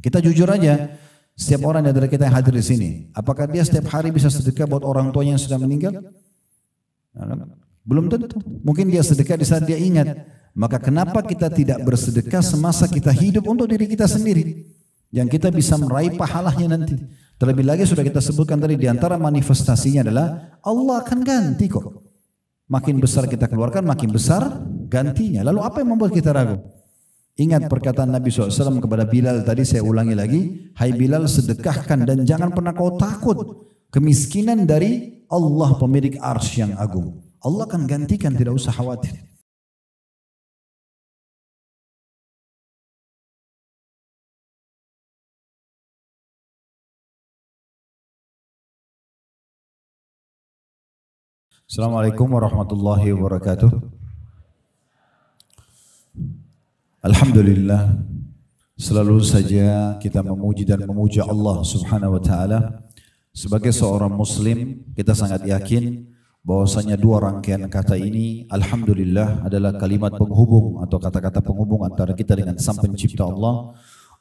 Kita jujur aja, setiap orang dari kita yang hadir di sini, apakah dia setiap hari bisa sedekah buat orang tuanya yang sudah meninggal? Belum tentu. Mungkin dia sedekah di saat dia ingat. Maka kenapa kita tidak bersedekah semasa kita hidup untuk diri kita sendiri? Yang kita bisa meraih pahalanya nanti. Terlebih lagi sudah kita sebutkan tadi, di antara manifestasinya adalah Allah akan ganti kok. Makin besar kita keluarkan, makin besar gantinya. Lalu apa yang membuat kita ragu? Ingat perkataan Nabi SAW kepada Bilal tadi, saya ulangi lagi. Hai Bilal, sedekahkan dan jangan pernah kau takut kemiskinan dari Allah pemilik arsy yang agung. Allah akan gantikan, tidak usah khawatir. Assalamualaikum warahmatullahi wabarakatuh. Alhamdulillah, selalu saja kita memuji dan memuja Allah Subhanahu wa taala. Sebagai seorang muslim, kita sangat yakin bahwasanya dua rangkaian kata ini alhamdulillah adalah kalimat penghubung atau kata-kata penghubung antara kita dengan Sang Pencipta Allah.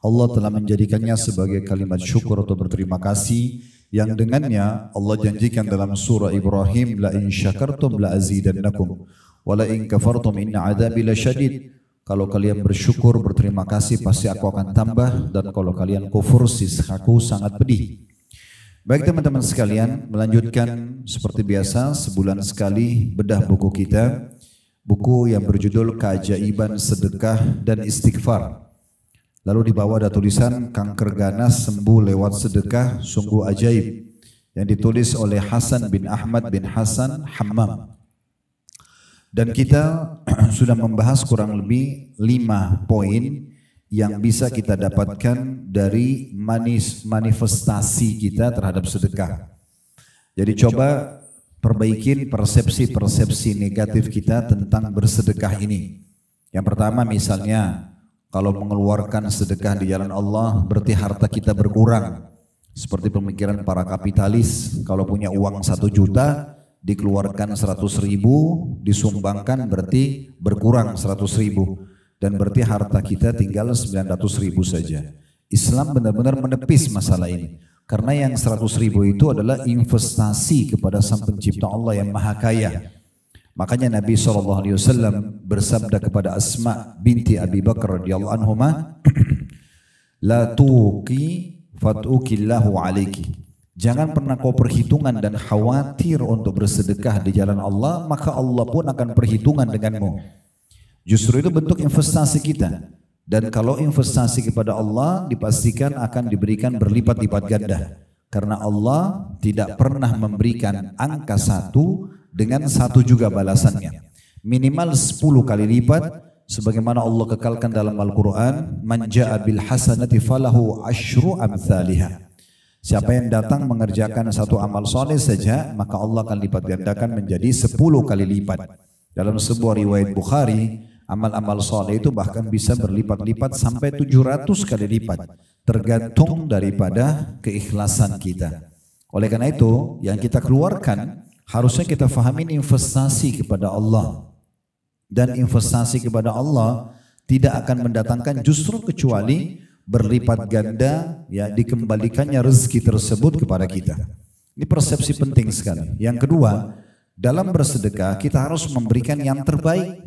Allah telah menjadikannya sebagai kalimat syukur atau berterima kasih yang dengannya Allah janjikan dalam surah Ibrahim, la in syakartum la azidannakum wa la in kafartum inna adzabi lasyadid. Kalau kalian bersyukur berterima kasih pasti aku akan tambah, dan kalau kalian kufur siksaku sangat pedih. Baik teman-teman sekalian, melanjutkan seperti biasa sebulan sekali bedah buku kita, buku yang berjudul Keajaiban Sedekah dan Istighfar. Lalu di bawah ada tulisan kanker ganas sembuh lewat sedekah sungguh ajaib, yang ditulis oleh Hasan bin Ahmad bin Hasan Hammam. Dan kita sudah membahas kurang lebih 5 poin yang bisa kita dapatkan dari manifestasi kita terhadap sedekah. Jadi coba perbaikin persepsi-persepsi negatif kita tentang bersedekah ini. Yang pertama misalnya, kalau mengeluarkan sedekah di jalan Allah berarti harta kita berkurang. Seperti pemikiran para kapitalis, kalau punya uang 1 juta dikeluarkan 100.000, disumbangkan berarti berkurang 100.000. Dan berarti harta kita tinggal 900.000 saja. Islam benar-benar menepis masalah ini. Karena yang 100.000 itu adalah investasi kepada Sang Pencipta Allah yang Maha Kaya. Makanya Nabi SAW bersabda kepada Asma binti Abi Bakar radhiyallahu anhuma, la tuqi fat'ukillahu alaiki. Jangan pernah kau perhitungan dan khawatir untuk bersedekah di jalan Allah, maka Allah pun akan perhitungan denganmu. Justru itu bentuk investasi kita. Dan kalau investasi kepada Allah dipastikan akan diberikan berlipat-lipat ganda. Karena Allah tidak pernah memberikan angka 1 dengan 1 juga balasannya. Minimal 10 kali lipat, sebagaimana Allah kekalkan dalam Al-Quran, man ja'a bil hasanati falahu asyru amthaliha. Siapa yang datang mengerjakan 1 amal soleh saja, maka Allah akan lipat gandakan menjadi 10 kali lipat. Dalam sebuah riwayat Bukhari, amal-amal soleh itu bahkan bisa berlipat-lipat sampai 700 kali lipat. Tergantung daripada keikhlasan kita. Oleh karena itu, yang kita keluarkan harusnya kita fahami investasi kepada Allah. Dan investasi kepada Allah tidak akan mendatangkan justru kecuali berlipat ganda, ya, dikembalikannya rezeki tersebut kepada kita. Ini persepsi penting sekali. Yang kedua, dalam bersedekah kita harus memberikan yang terbaik.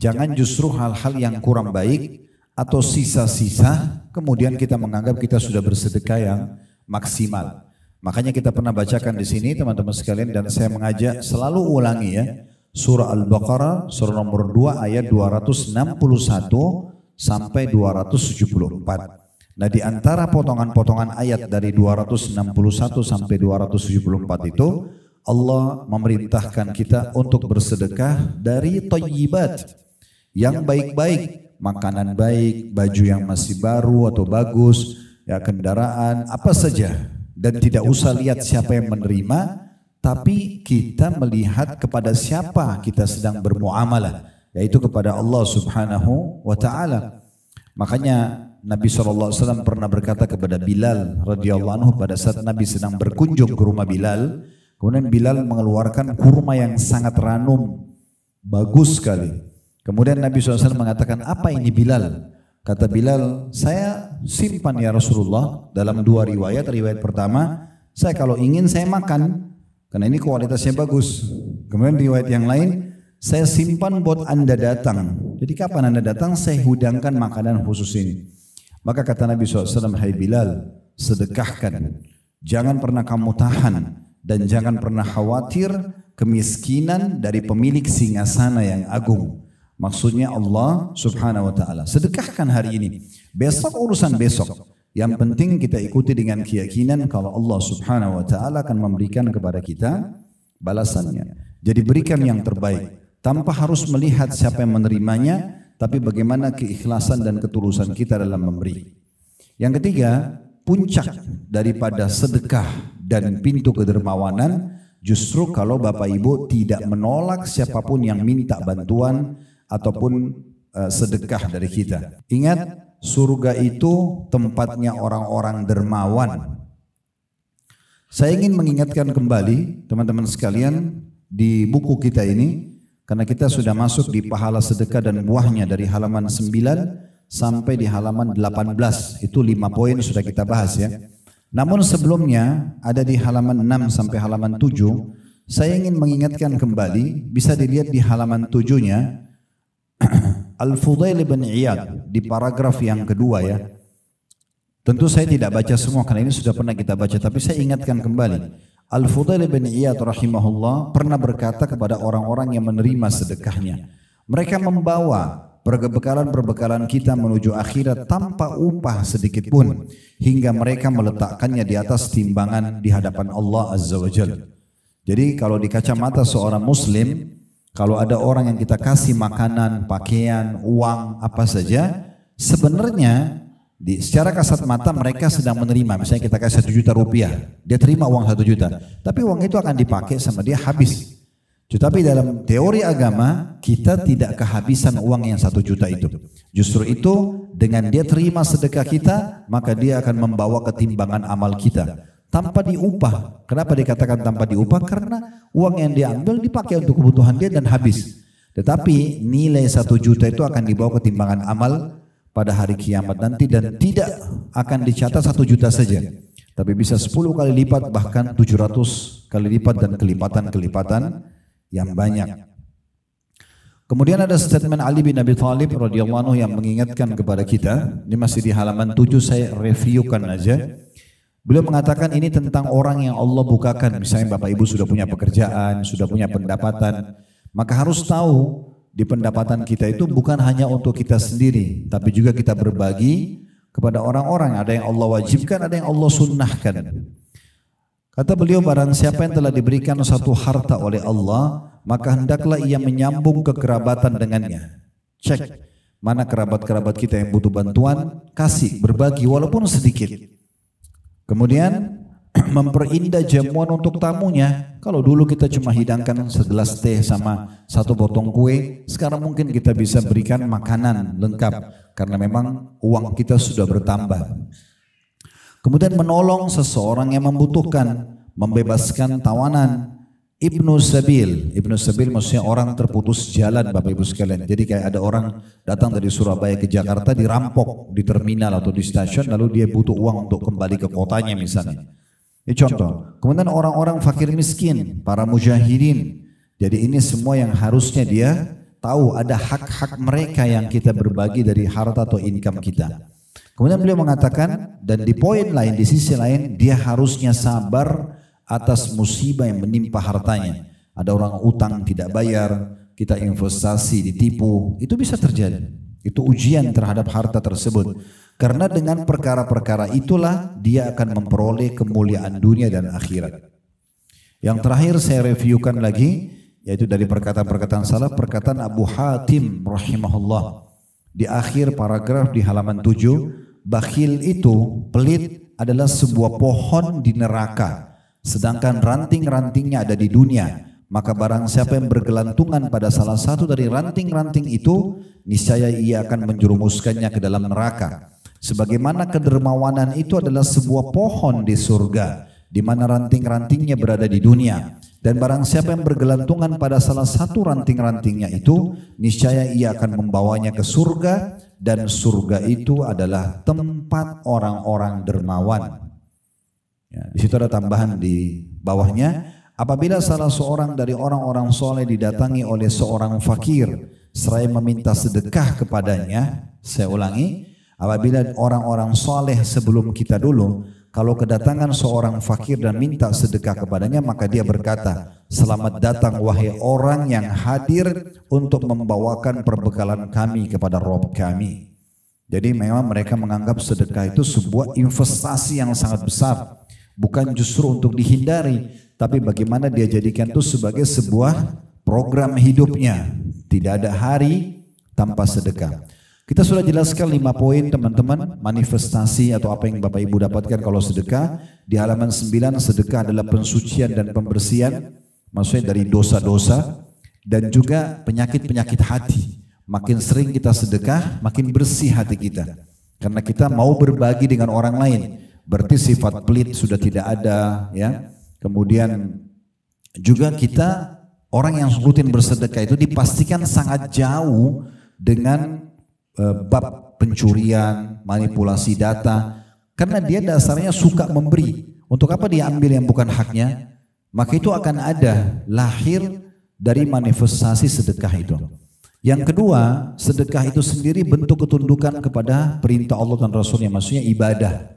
Jangan justru hal-hal yang kurang baik atau sisa-sisa kemudian kita menganggap kita sudah bersedekah yang maksimal. Makanya kita pernah bacakan di sini teman-teman sekalian, dan saya mengajak selalu ulangi ya, surah Al-Baqarah surah nomor 2 ayat 261 sampai 274. Nah, di antara potongan-potongan ayat dari 261 sampai 274 itu Allah memerintahkan kita untuk bersedekah dari thayyibat, yang baik-baik, makanan baik, baju yang masih baru atau bagus, ya, kendaraan, apa saja. Dan tidak usah lihat siapa yang menerima, tapi kita melihat kepada siapa kita sedang bermuamalah, yaitu kepada Allah Subhanahu wa taala. Makanya Nabi SAW pernah berkata kepada Bilal radhiyallahu anhu pada saat Nabi sedang berkunjung ke rumah Bilal, kemudian Bilal mengeluarkan kurma yang sangat ranum, bagus sekali. Kemudian Nabi SAW mengatakan, apa ini Bilal? Kata Bilal, saya simpan ya Rasulullah dalam dua riwayat. Riwayat pertama, saya kalau ingin saya makan, karena ini kualitasnya bagus. Kemudian riwayat yang lain, saya simpan buat Anda datang. Jadi kapan Anda datang, saya hidangkan makanan khusus ini. Maka kata Nabi SAW, hai Bilal, sedekahkan. Jangan pernah kamu tahan. Dan jangan pernah khawatir kemiskinan dari pemilik singgasana yang agung. Maksudnya Allah subhanahu wa ta'ala. Sedekahkan hari ini. Besok urusan besok. Yang penting kita ikuti dengan keyakinan kalau Allah subhanahu wa ta'ala akan memberikan kepada kita balasannya. Jadi berikan yang terbaik. Tanpa harus melihat siapa yang menerimanya. Tapi bagaimana keikhlasan dan ketulusan kita dalam memberi. Yang ketiga, puncak daripada sedekah dan pintu kedermawanan justru kalau Bapak Ibu tidak menolak siapapun yang minta bantuan ataupun sedekah dari kita. Ingat, surga itu tempatnya orang-orang dermawan. Saya ingin mengingatkan kembali teman-teman sekalian di buku kita ini, karena kita sudah masuk di pahala sedekah dan buahnya dari halaman 9 sampai di halaman 18. Itu 5 poin sudah kita bahas ya. Namun sebelumnya ada di halaman 6 sampai halaman 7, saya ingin mengingatkan kembali, bisa dilihat di halaman 7-nya, Al-Fudail bin Iyad di paragraf yang kedua ya. Tentu saya tidak baca semua karena ini sudah pernah kita baca, tapi saya ingatkan kembali. Al-Fudail bin Iyad rahimahullah pernah berkata kepada orang-orang yang menerima sedekahnya. Mereka membawa perbekalan-perbekalan kita menuju akhirat tanpa upah sedikit pun. Hingga mereka meletakkannya di atas timbangan di hadapan Allah Azza wa Jalla. Jadi kalau di kacamata seorang muslim, kalau ada orang yang kita kasih makanan, pakaian, uang, apa saja, sebenarnya secara kasat mata mereka sedang menerima. Misalnya kita kasih 1 juta rupiah, dia terima uang 1 juta. Tapi uang itu akan dipakai sama dia habis. Tetapi dalam teori agama, kita tidak kehabisan uang yang 1 juta itu. Justru itu dengan dia terima sedekah kita, maka dia akan membawa ketimbangan amal kita. Tanpa diupah. Kenapa dikatakan tanpa diupah? Karena uang yang dia ambil dipakai untuk kebutuhan dia dan habis. Tetapi nilai 1 juta itu akan dibawa ke timbangan amal pada hari kiamat nanti dan tidak akan dicatat 1 juta saja. Tapi bisa 10 kali lipat bahkan 700 kali lipat dan kelipatan-kelipatan yang banyak. Kemudian ada statement Ali bin Abi Thalib radhiyallahu anhu yang mengingatkan kepada kita. Ini masih di halaman 7, saya reviewkan aja. Beliau mengatakan ini tentang orang yang Allah bukakan. Misalnya Bapak Ibu sudah punya pekerjaan, sudah punya pendapatan. Maka harus tahu di pendapatan kita itu bukan hanya untuk kita sendiri. Tapi juga kita berbagi kepada orang-orang. Ada yang Allah wajibkan, ada yang Allah sunnahkan. Kata beliau, barang siapa yang telah diberikan satu harta oleh Allah, maka hendaklah ia menyambung kekerabatan dengannya. Cek mana kerabat-kerabat kita yang butuh bantuan, kasih, berbagi walaupun sedikit. Kemudian memperindah jamuan untuk tamunya. Kalau dulu kita cuma hidangkan segelas teh sama 1 potong kue, sekarang mungkin kita bisa berikan makanan lengkap karena memang uang kita sudah bertambah. Kemudian menolong seseorang yang membutuhkan, membebaskan tawanan. Ibnu Sabil maksudnya orang terputus jalan Bapak Ibu sekalian. Jadi kayak ada orang datang dari Surabaya ke Jakarta, dirampok di terminal atau di stasiun, lalu dia butuh uang untuk kembali ke kotanya misalnya. Ini contoh. Kemudian orang-orang fakir miskin, para mujahidin. Jadi ini semua yang harusnya dia tahu ada hak-hak mereka yang kita berbagi dari harta atau income kita. Kemudian beliau mengatakan, dan di poin lain, di sisi lain, dia harusnya sabar atas musibah yang menimpa hartanya. Ada orang utang tidak bayar, kita investasi ditipu, itu bisa terjadi. Itu ujian terhadap harta tersebut. Karena dengan perkara-perkara itulah dia akan memperoleh kemuliaan dunia dan akhirat. Yang terakhir saya reviewkan lagi, yaitu dari perkataan-perkataan salaf, perkataan Abu Hatim rahimahullah. Di akhir paragraf di halaman 7, bakhil itu, pelit adalah sebuah pohon di neraka. Sedangkan ranting-rantingnya ada di dunia. Maka barang siapa yang bergelantungan pada salah satu dari ranting-ranting itu, niscaya ia akan menjerumuskannya ke dalam neraka. Sebagaimana kedermawanan itu adalah sebuah pohon di surga, di mana ranting-rantingnya berada di dunia. Dan barang siapa yang bergelantungan pada salah satu ranting-rantingnya itu, niscaya ia akan membawanya ke surga, dan surga itu adalah tempat orang-orang dermawan. Ya, di situ ada tambahan di bawahnya, apabila salah seorang dari orang-orang soleh didatangi oleh seorang fakir, seraya meminta sedekah kepadanya, saya ulangi, apabila orang-orang soleh sebelum kita dulu, kalau kedatangan seorang fakir dan minta sedekah kepadanya, maka dia berkata, selamat datang wahai orang yang hadir untuk membawakan perbekalan kami kepada Rabb kami. Jadi memang mereka menganggap sedekah itu sebuah investasi yang sangat besar. Bukan justru untuk dihindari, tapi bagaimana dia jadikan itu sebagai sebuah program hidupnya. Tidak ada hari tanpa sedekah. Kita sudah jelaskan 5 poin teman-teman, manifestasi atau apa yang Bapak Ibu dapatkan kalau sedekah. Di halaman 9, sedekah adalah pensucian dan pembersihan, maksudnya dari dosa-dosa dan juga penyakit-penyakit hati. Makin sering kita sedekah, makin bersih hati kita. Karena kita mau berbagi dengan orang lain. Berarti sifat pelit sudah tidak ada, ya. Kemudian juga kita orang yang rutin bersedekah itu dipastikan sangat jauh dengan bab pencurian, manipulasi data, karena dia dasarnya suka memberi. Untuk apa dia ambil yang bukan haknya? Maka itu akan ada lahir dari manifestasi sedekah itu. Yang kedua, sedekah itu sendiri bentuk ketundukan kepada perintah Allah dan Rasulnya, maksudnya ibadah.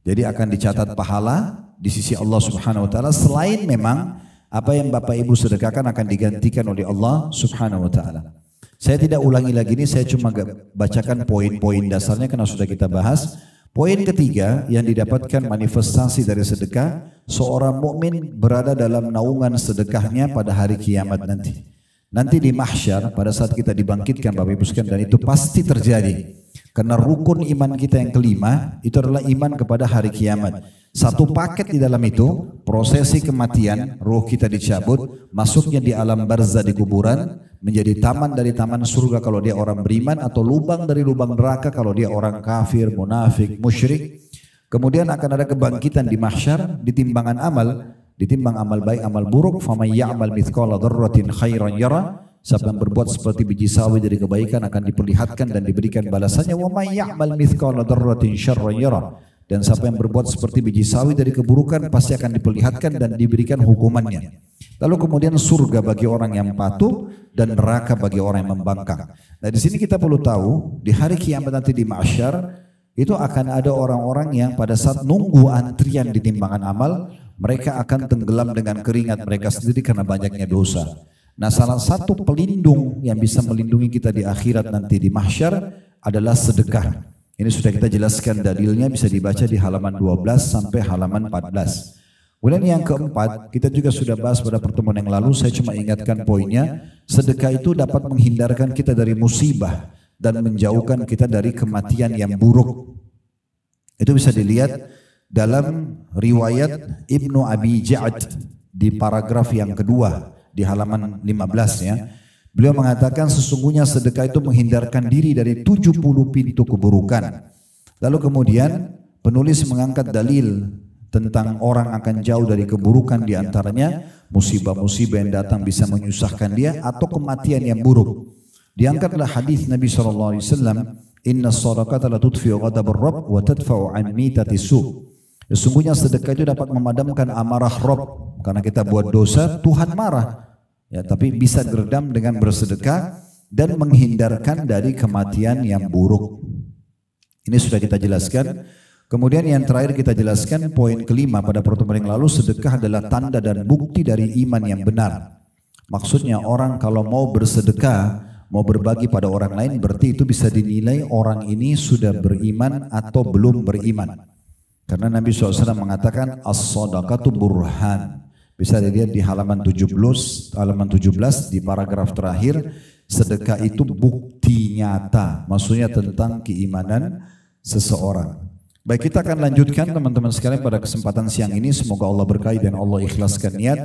Jadi akan dicatat pahala di sisi Allah Subhanahu wa taala, selain memang apa yang Bapak Ibu sedekahkan akan digantikan oleh Allah Subhanahu wa taala. Saya tidak ulangi lagi ini, saya cuma bacakan poin-poin dasarnya karena sudah kita bahas. Poin ketiga yang didapatkan manifestasi dari sedekah, seorang mukmin berada dalam naungan sedekahnya pada hari kiamat nanti. Nanti di mahsyar pada saat kita dibangkitkan Bapak Ibu sekalian, dan itu pasti terjadi. Karena rukun iman kita yang kelima itu adalah iman kepada hari kiamat. Satu paket di dalam itu, prosesi kematian, ruh kita dicabut, masuknya di alam barzah di kuburan, menjadi taman dari taman surga kalau dia orang beriman, atau lubang dari lubang neraka kalau dia orang kafir, munafik, musyrik. Kemudian akan ada kebangkitan di mahsyar, ditimbangan amal, ditimbang amal baik, amal buruk. Faman ya'mal mithqala dzarratin khairan yara. Siapa yang berbuat seperti biji sawi dari kebaikan akan diperlihatkan dan diberikan balasannya. Wa may ya'mal mithqala dzarratin syarran yara. Dan siapa yang berbuat seperti biji sawi dari keburukan pasti akan diperlihatkan dan diberikan hukumannya. Lalu kemudian surga bagi orang yang patuh dan neraka bagi orang yang membangkang. Nah, di sini kita perlu tahu di hari kiamat nanti di mahsyar itu akan ada orang-orang yang pada saat nunggu antrian di timbangan amal, mereka akan tenggelam dengan keringat mereka sendiri karena banyaknya dosa. Nah, salah satu pelindung yang bisa melindungi kita di akhirat nanti di mahsyar adalah sedekah. Ini sudah kita jelaskan dalilnya, bisa dibaca di halaman 12 sampai halaman 14. Kemudian yang keempat, kita juga sudah bahas pada pertemuan yang lalu, saya cuma ingatkan poinnya, sedekah itu dapat menghindarkan kita dari musibah dan menjauhkan kita dari kematian yang buruk. Itu bisa dilihat dalam riwayat Ibnu Abi Ja'ad di paragraf yang kedua di halaman 15 ya. Beliau mengatakan sesungguhnya sedekah itu menghindarkan diri dari 70 pintu keburukan. Lalu kemudian penulis mengangkat dalil tentang orang akan jauh dari keburukan, diantaranya musibah-musibah yang datang bisa menyusahkan dia atau kematian yang buruk. Diangkatlah hadis Nabi SAW, inna sadaqata la tudfi'u ghadab ar-rabb wa tadfa'u an mitati su'. Sesungguhnya sedekah itu dapat memadamkan amarah Rabb, karena kita buat dosa Tuhan marah. Ya, tapi bisa diredam dengan bersedekah dan menghindarkan dari kematian yang buruk. Ini sudah kita jelaskan. Kemudian yang terakhir kita jelaskan poin kelima pada pertemuan yang lalu, sedekah adalah tanda dan bukti dari iman yang benar. Maksudnya orang kalau mau bersedekah, mau berbagi pada orang lain, berarti itu bisa dinilai orang ini sudah beriman atau belum beriman. Karena Nabi SAW mengatakan as-sadaqatu burhan. Bisa dilihat di halaman 17 di paragraf terakhir, sedekah itu bukti nyata, maksudnya tentang keimanan seseorang. Baik, kita akan lanjutkan teman-teman sekalian pada kesempatan siang ini, semoga Allah berkahi dan Allah ikhlaskan niat.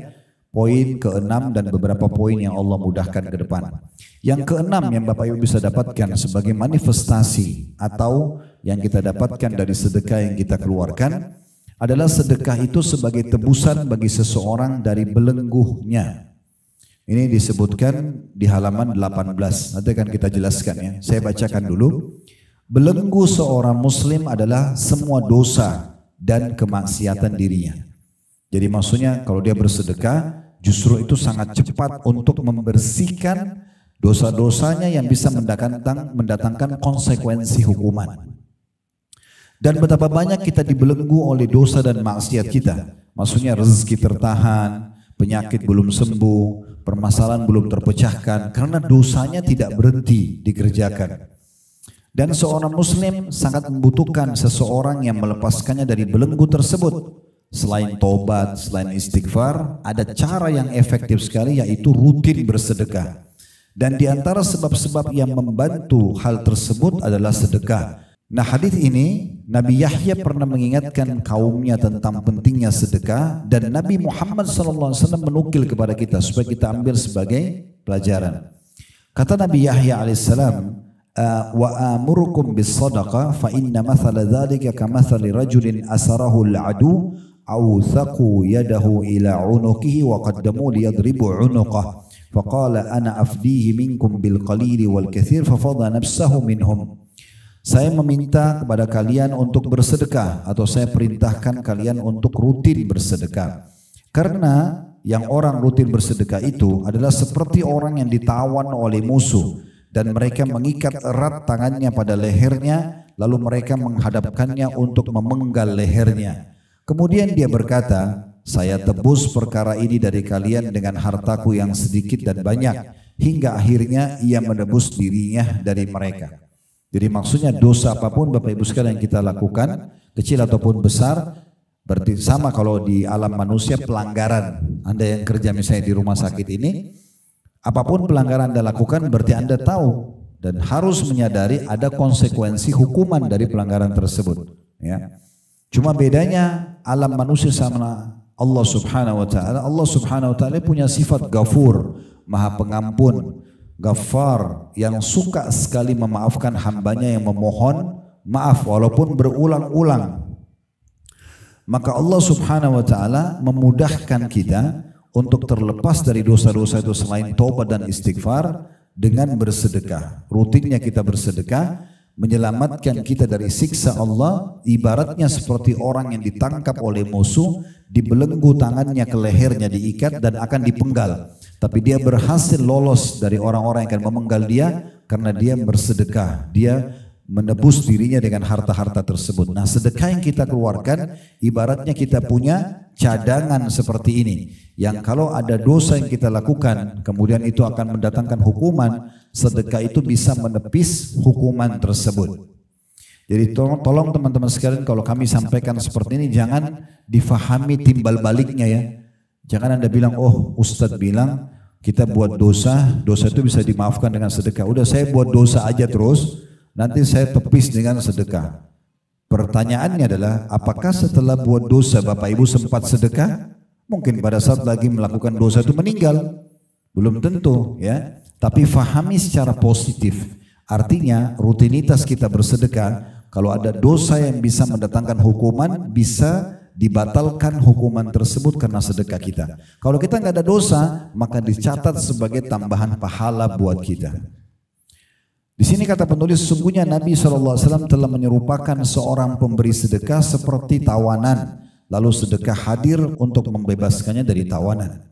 Poin ke-6 dan beberapa poin yang Allah mudahkan ke depan. Yang ke-6 yang Bapak Ibu bisa dapatkan sebagai manifestasi atau yang kita dapatkan dari sedekah yang kita keluarkan adalah sedekah itu sebagai tebusan bagi seseorang dari belenggunya. Ini disebutkan di halaman 18. Nanti akan kita jelaskan ya. Saya bacakan dulu. Belenggu seorang muslim adalah semua dosa dan kemaksiatan dirinya. Jadi maksudnya kalau dia bersedekah, justru itu sangat cepat untuk membersihkan dosa-dosanya yang bisa mendatangkan konsekuensi hukuman. Dan betapa banyak kita dibelenggu oleh dosa dan maksiat kita. Maksudnya rezeki tertahan, penyakit belum sembuh, permasalahan belum terpecahkan karena dosanya tidak berhenti dikerjakan. Dan seorang muslim sangat membutuhkan seseorang yang melepaskannya dari belenggu tersebut. Selain tobat, selain istighfar, ada cara yang efektif sekali yaitu rutin bersedekah. Dan di antara sebab-sebab yang membantu hal tersebut adalah sedekah. Nah, hadis ini Nabi Yahya pernah mengingatkan kaumnya tentang pentingnya sedekah dan Nabi Muhammad SAW menukil kepada kita supaya kita ambil sebagai pelajaran. Kata Nabi Yahya alaihissalam, wa amurukum bis sadaqah fa inna mathala dhalika kamathali rajulin asarahu al-adu awthaqu yadahu ila unuqihi wa qaddamu liyadribu unuqah faqala ana afdihi minkum bil qalili wal kathir fafadha nafsahu minhum. Saya meminta kepada kalian untuk bersedekah atau saya perintahkan kalian untuk rutin bersedekah. Karena yang orang rutin bersedekah itu adalah seperti orang yang ditawan oleh musuh dan mereka mengikat erat tangannya pada lehernya lalu mereka menghadapkannya untuk memenggal lehernya. Kemudian dia berkata, saya tebus perkara ini dari kalian dengan hartaku yang sedikit dan banyak hingga akhirnya ia menebus dirinya dari mereka. Jadi maksudnya dosa apapun Bapak Ibu sekalian yang kita lakukan, kecil ataupun besar, berarti sama kalau di alam manusia pelanggaran. Anda yang kerja misalnya di rumah sakit ini, apapun pelanggaran Anda lakukan berarti Anda tahu dan harus menyadari ada konsekuensi hukuman dari pelanggaran tersebut. Ya. Cuma bedanya alam manusia sama Allah Subhanahu wa taala. Allah Subhanahu wa taala punya sifat Ghafur, Maha Pengampun, Ghaffar yang suka sekali memaafkan hambanya yang memohon maaf walaupun berulang-ulang. Maka Allah Subhanahu wa taala memudahkan kita untuk terlepas dari dosa-dosa itu selain taubat dan istighfar dengan bersedekah. Rutinnya kita bersedekah menyelamatkan kita dari siksa Allah, ibaratnya seperti orang yang ditangkap oleh musuh, dibelenggu tangannya ke lehernya, diikat dan akan dipenggal. Tapi dia berhasil lolos dari orang-orang yang akan memenggal dia karena dia bersedekah. Dia menebus dirinya dengan harta-harta tersebut. Nah, sedekah yang kita keluarkan ibaratnya kita punya cadangan seperti ini. Yang kalau ada dosa yang kita lakukan, kemudian itu akan mendatangkan hukuman, sedekah itu bisa menepis hukuman tersebut. Jadi tolong teman-teman sekalian kalau kami sampaikan seperti ini jangan difahami timbal baliknya ya. Jangan Anda bilang, oh Ustadz bilang kita buat dosa, dosa itu bisa dimaafkan dengan sedekah. Udah saya buat dosa aja terus, nanti saya tepis dengan sedekah. Pertanyaannya adalah, apakah setelah buat dosa Bapak Ibu sempat sedekah? Mungkin pada saat lagi melakukan dosa itu meninggal. Belum tentu ya. Tapi fahami secara positif. Artinya rutinitas kita bersedekah, kalau ada dosa yang bisa mendatangkan hukuman, bisa dibatalkan hukuman tersebut karena sedekah kita. Kalau kita nggak ada dosa, maka dicatat sebagai tambahan pahala buat kita. Di sini kata penulis, sesungguhnya Nabi SAW telah menyerupakan seorang pemberi sedekah seperti tawanan, lalu sedekah hadir untuk membebaskannya dari tawanan.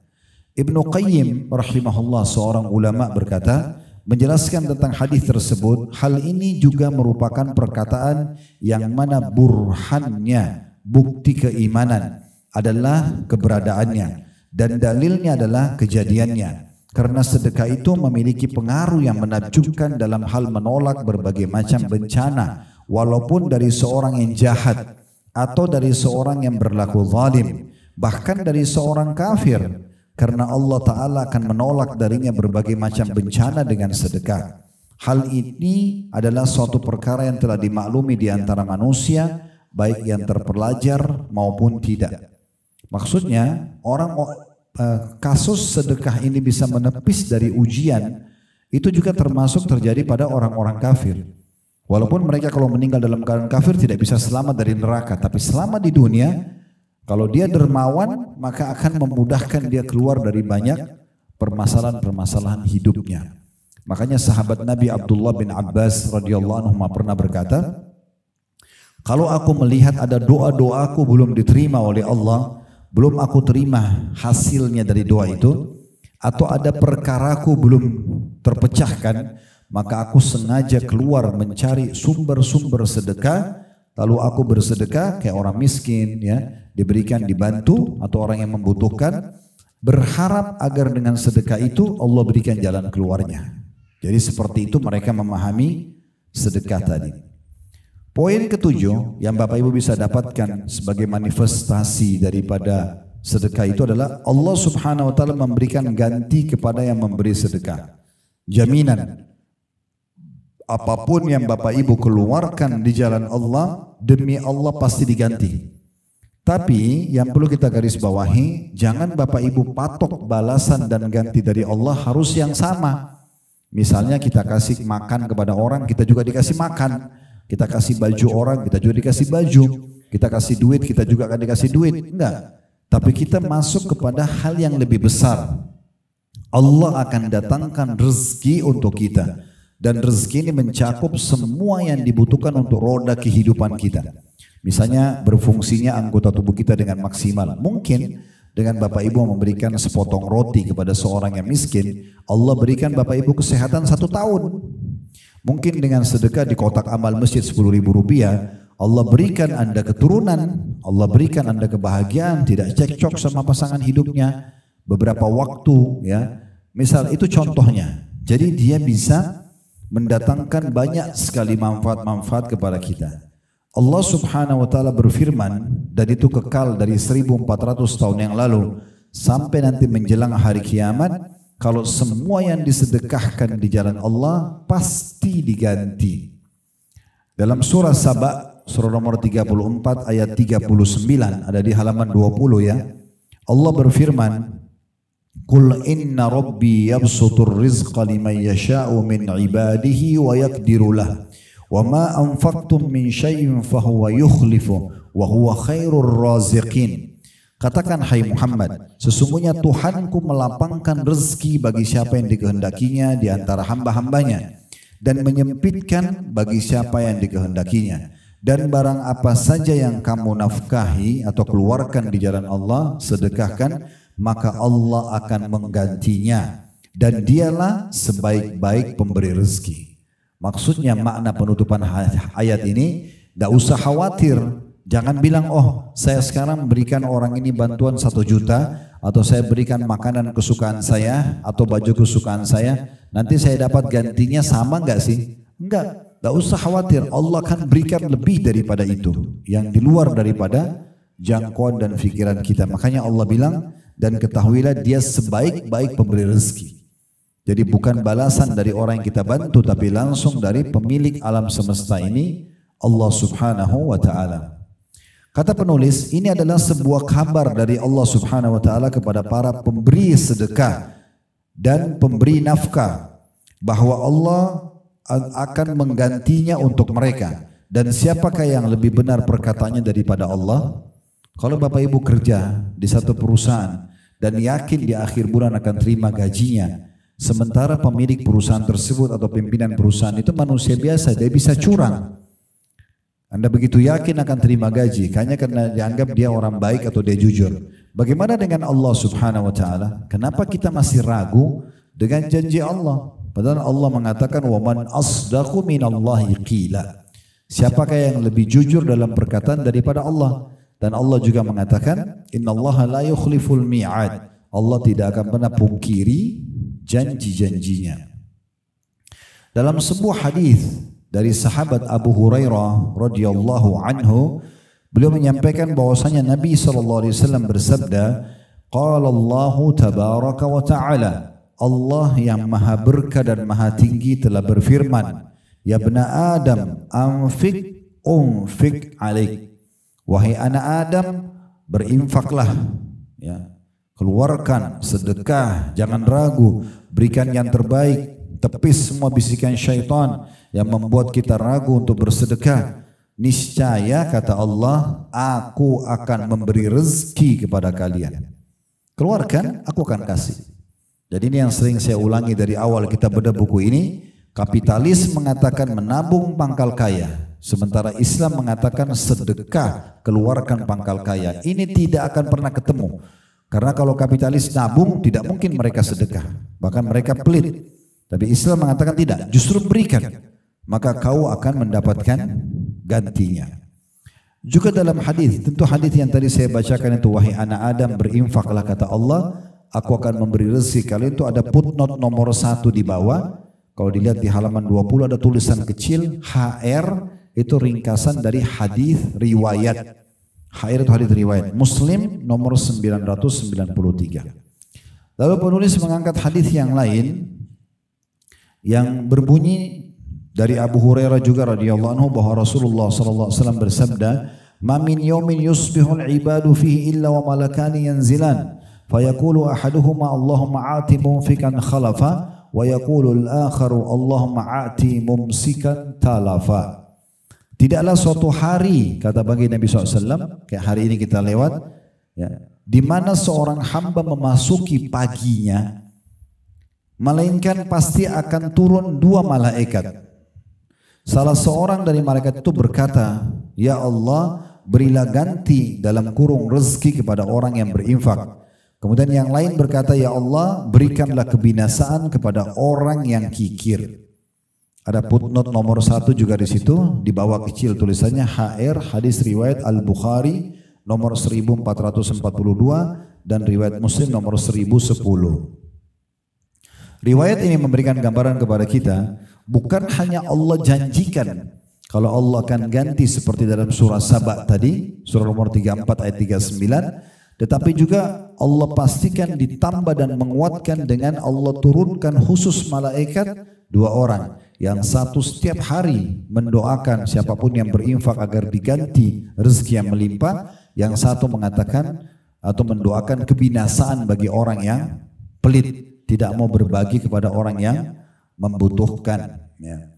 Ibnu Qayyim rahimahullah seorang ulama berkata, menjelaskan tentang hadis tersebut, hal ini juga merupakan perkataan yang mana burhannya, bukti keimanan adalah keberadaannya dan dalilnya adalah kejadiannya. Karena sedekah itu memiliki pengaruh yang menakjubkan dalam hal menolak berbagai macam bencana, walaupun dari seorang yang jahat atau dari seorang yang berlaku zalim, bahkan dari seorang kafir. Karena Allah Ta'ala akan menolak darinya berbagai macam bencana dengan sedekah. Hal ini adalah suatu perkara yang telah dimaklumi di antara manusia, baik yang terpelajar maupun tidak. Maksudnya kasus sedekah ini bisa menepis dari ujian, itu juga termasuk terjadi pada orang-orang kafir. Walaupun mereka kalau meninggal dalam keadaan kafir tidak bisa selamat dari neraka, tapi selama di dunia Kalau dia dermawan, maka akan memudahkan dia keluar dari banyak permasalahan-permasalahan hidupnya. Makanya sahabat Nabi Abdullah bin Abbas radhiyallahu anhu pernah berkata, kalau aku melihat ada doa-doaku belum diterima oleh Allah, belum aku terima hasilnya dari doa itu, atau ada perkaraku belum terpecahkan, maka aku sengaja keluar mencari sumber-sumber sedekah, lalu aku bersedekah kayak orang miskin, ya, diberikan, dibantu, atau orang yang membutuhkan, berharap agar dengan sedekah itu Allah berikan jalan keluarnya. Jadi seperti itu mereka memahami sedekah tadi. Poin ketujuh yang Bapak Ibu bisa dapatkan sebagai manifestasi daripada sedekah itu adalah Allah Subhanahu wa taala memberikan ganti kepada yang memberi sedekah. Jaminan apapun yang Bapak Ibu keluarkan di jalan Allah, demi Allah pasti diganti. Tapi yang perlu kita garis bawahi, jangan Bapak Ibu patok balasan dan ganti dari Allah harus yang sama. Misalnya kita kasih makan kepada orang, kita juga dikasih makan. Kita kasih baju orang, kita juga dikasih baju. Kita kasih duit, kita juga akan dikasih duit. Enggak. Tapi kita masuk kepada hal yang lebih besar. Allah akan datangkan rezeki untuk kita. Dan rezeki ini mencakup semua yang dibutuhkan untuk roda kehidupan kita. Misalnya berfungsinya anggota tubuh kita dengan maksimal. Mungkin dengan Bapak Ibu memberikan sepotong roti kepada seorang yang miskin, Allah berikan Bapak Ibu kesehatan 1 tahun. Mungkin dengan sedekah di kotak amal masjid 10.000 rupiah, Allah berikan Anda keturunan, Allah berikan Anda kebahagiaan, tidak cekcok sama pasangan hidupnya beberapa waktu, ya. Misal itu contohnya. Jadi dia bisa mendatangkan banyak sekali manfaat-manfaat kepada kita. Allah Subhanahu wa taala berfirman, dan itu kekal dari 1400 tahun yang lalu sampai nanti menjelang hari kiamat, kalau semua yang disedekahkan di jalan Allah pasti diganti. Dalam surah Saba, surah nomor 34 ayat 39, ada di halaman 20 ya. Allah berfirman, "Qul inna rabbi yabsutur rizqa liman yasha'u min ibadihi wa yaqdiru lahu. Wa ma anfaqtum min syai'in fahuwa yukhlifu wa huwa khairur raziqin." Katakan hai Muhammad, sesungguhnya Tuhanku melapangkan rezeki bagi siapa yang dikehendakinya di antara hamba-hambanya, dan menyempitkan bagi siapa yang dikehendakinya. Dan barang apa saja yang kamu nafkahi atau keluarkan di jalan Allah, sedekahkan, maka Allah akan menggantinya, dan dialah sebaik-baik pemberi rezeki. Maksudnya makna penutupan ayat ini, tidak usah khawatir. Jangan bilang, oh saya sekarang berikan orang ini bantuan 1 juta, atau saya berikan makanan kesukaan saya, atau baju kesukaan saya, nanti saya dapat gantinya sama enggak sih? Enggak, tidak usah khawatir. Allah akan berikan lebih daripada itu, yang di luar daripada jangkauan dan pikiran kita. Makanya Allah bilang, dan ketahuilah dia sebaik-baik pemberi rezeki. Jadi bukan balasan dari orang yang kita bantu, tapi langsung dari pemilik alam semesta ini, Allah Subhanahu wa ta'ala. Kata penulis, ini adalah sebuah kabar dari Allah Subhanahu wa ta'ala kepada para pemberi sedekah dan pemberi nafkah, bahwa Allah akan menggantinya untuk mereka. Dan siapakah yang lebih benar perkataannya daripada Allah? Kalau Bapak Ibu kerja di satu perusahaan dan yakin di akhir bulan akan terima gajinya, sementara pemilik perusahaan tersebut atau pimpinan perusahaan itu manusia biasa, dia bisa curang. Anda begitu yakin akan terima gaji, hanya karena dianggap dia orang baik atau dia jujur. Bagaimana dengan Allah Subhanahu wa ta'ala? Kenapa kita masih ragu dengan janji Allah? Padahal Allah mengatakan, wa man asdaqu minallahi qila. Siapakah yang lebih jujur dalam perkataan daripada Allah? Dan Allah juga mengatakan, innallaha la yukhliful mi'ad. Allah tidak akan pernah pungkiri janji-janjinya. Dalam sebuah hadis dari sahabat Abu Hurairah radhiyallahu anhu, beliau menyampaikan bahwasanya Nabi SAW bersabda, qala Allahu tabaraka wa ta'ala, Allah yang maha berkah dan maha tinggi telah berfirman, ya bna Adam, anfik unfik alaik. Wahai anak Adam, berinfaklah, ya, keluarkan sedekah, jangan ragu, berikan yang terbaik. Tepis semua bisikan syaitan yang membuat kita ragu untuk bersedekah. niscaya kata Allah, aku akan memberi rezeki kepada kalian. Keluarkan, aku akan kasih. Jadi ini yang sering saya ulangi dari awal kita bedah buku ini. Kapitalis mengatakan menabung pangkal kaya, sementara Islam mengatakan sedekah, keluarkan pangkal kaya. Ini tidak akan pernah ketemu. Karena kalau kapitalis nabung, tidak mungkin mereka sedekah. Bahkan mereka pelit. Tapi Islam mengatakan tidak, justru berikan. Maka kau akan mendapatkan gantinya. Juga dalam hadis, tentu hadis yang tadi saya bacakan itu, wahai anak Adam, berinfaklah kata Allah, aku akan memberi rezeki kalian. Itu ada footnote nomor 1 di bawah. Kalau dilihat di halaman 20 ada tulisan kecil HR, itu ringkasan dari hadis riwayat. HR itu hadis riwayat Muslim nomor 993. Lalu penulis mengangkat hadis yang lain yang berbunyi dari Abu Hurairah juga radhiyallahu anhu bahwa Rasulullah sallallahu alaihi wasallam bersabda, "Ma min yawmin yusbihul ibadu fihi illa wa malakani yanzilan, fayaqulu ahaduhuma Allahumma a'ti mumfikan khalafa wa yaqulu al-akharu Allahumma a'ti mumsikan talafa." Tidaklah suatu hari, kata bagi Nabi SAW, kayak hari ini kita lewat, ya, di mana seorang hamba memasuki paginya, melainkan pasti akan turun 2 malaikat. Salah seorang dari malaikat itu berkata, ya Allah, berilah ganti dalam kurung rezeki kepada orang yang berinfak. Kemudian yang lain berkata, ya Allah, berikanlah kebinasaan kepada orang yang kikir. Ada footnote nomor 1 juga di situ, di bawah kecil tulisannya HR hadis riwayat Al-Bukhari nomor 1442 dan riwayat Muslim nomor 1010. Riwayat ini memberikan gambaran kepada kita, bukan hanya Allah janjikan kalau Allah akan ganti seperti dalam surah Saba tadi, surah nomor 34 ayat 39, tetapi juga Allah pastikan ditambah dan menguatkan dengan Allah turunkan khusus malaikat 2 orang. Yang satu setiap hari mendoakan siapapun yang berinfak agar diganti rezeki yang melimpah. Yang satu mengatakan atau mendoakan kebinasaan bagi orang yang pelit, tidak mau berbagi kepada orang yang membutuhkan. Ya.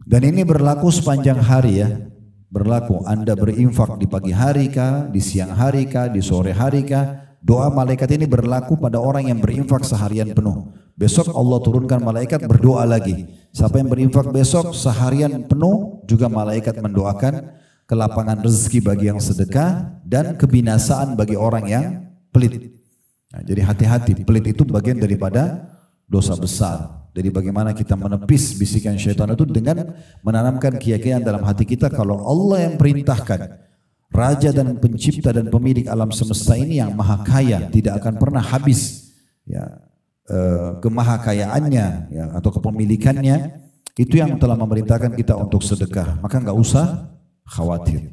Dan ini berlaku sepanjang hari ya. Berlaku Anda berinfak di pagi hari kah, di siang hari kah, di sore hari kah. Doa malaikat ini berlaku pada orang yang berinfak seharian penuh. Besok Allah turunkan malaikat berdoa lagi. Siapa yang berinfak besok seharian penuh juga malaikat mendoakan kelapangan rezeki bagi yang sedekah dan kebinasaan bagi orang yang pelit. Nah, jadi hati-hati, pelit itu bagian daripada dosa besar. Jadi bagaimana kita menepis bisikan syaitan itu dengan menanamkan keyakinan dalam hati kita kalau Allah yang perintahkan, Raja dan pencipta dan pemilik alam semesta ini yang maha kaya, tidak akan pernah habis ya, kemahakayaannya ya, atau kepemilikannya, itu yang telah memerintahkan kita untuk sedekah. Maka enggak usah khawatir.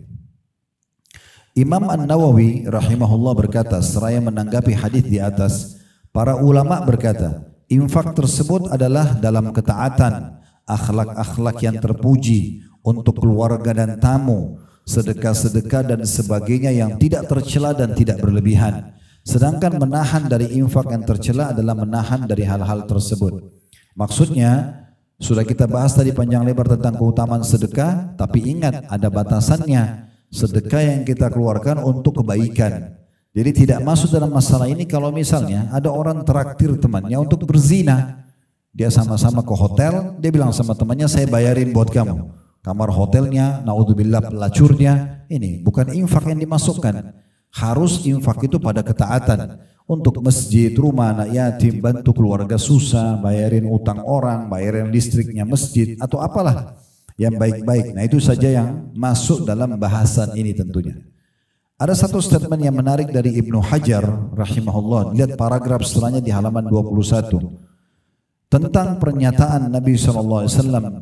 Imam An-Nawawi rahimahullah berkata, seraya menanggapi hadis di atas, para ulama berkata, infak tersebut adalah dalam ketaatan, akhlak-akhlak yang terpuji untuk keluarga dan tamu, sedekah-sedekah dan sebagainya yang tidak tercela dan tidak berlebihan. Sedangkan menahan dari infak yang tercela adalah menahan dari hal-hal tersebut. Maksudnya, sudah kita bahas tadi panjang lebar tentang keutamaan sedekah, tapi ingat ada batasannya. Sedekah yang kita keluarkan untuk kebaikan. Jadi tidak masuk dalam masalah ini kalau misalnya ada orang traktir temannya untuk berzina. Dia sama-sama ke hotel, dia bilang sama temannya, saya bayarin buat kamu. Kamar hotelnya, naudzubillah pelacurnya, ini bukan infak yang dimasukkan. Harus infak itu pada ketaatan. Untuk masjid, rumah anak yatim, bantu keluarga susah, bayarin utang orang, bayarin listriknya masjid, atau apalah yang baik-baik. Nah itu saja yang masuk dalam bahasan ini tentunya. Ada satu statement yang menarik dari Ibnu Hajar rahimahullah. Lihat paragraf setelahnya di halaman 21. Tentang pernyataan Nabi SAW,